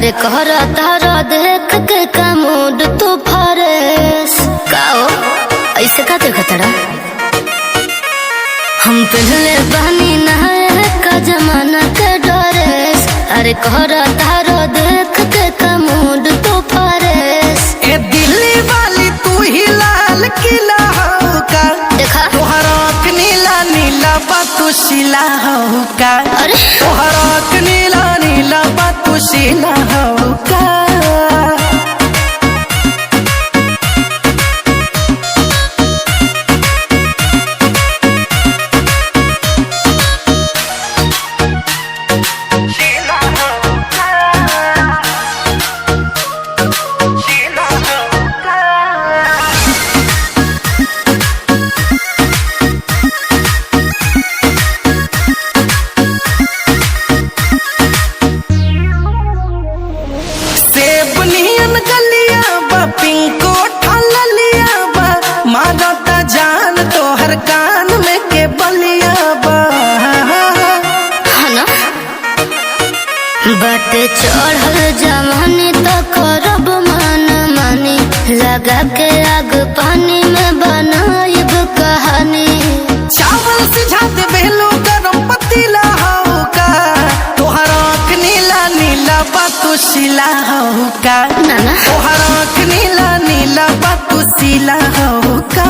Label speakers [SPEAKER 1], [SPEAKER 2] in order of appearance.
[SPEAKER 1] अरे कहरा तारा देख के का मूड तू फरेस काओ ऐसे का देखा तड़ा हम पहले बहनी नहाए का जमाना के ड्रेस। अरे कहरा तारा देख के का मूड तू फरेस।
[SPEAKER 2] ए दिल्ली वाली तू ही लाल किला हो का
[SPEAKER 1] देखा
[SPEAKER 2] तोहरा नीला नीला बातू शिला हो का।
[SPEAKER 1] अरे
[SPEAKER 2] तोहरा नीला नीला बातू शिला हो का। पिंको ठाला लिया बा मारता जान तोहर कान में के बलिया बा
[SPEAKER 1] ना बाटे चढ़ल जवानी तो करब मन मानी लगा के आग पानी में बनाइब कहानी।
[SPEAKER 2] चावल सिझा दे बेलो गरम पतीला हो का तोहरा नीला नीला बातू शिला हो का।
[SPEAKER 1] ना
[SPEAKER 2] तोहरा नीला नीला बातू शिला हो का।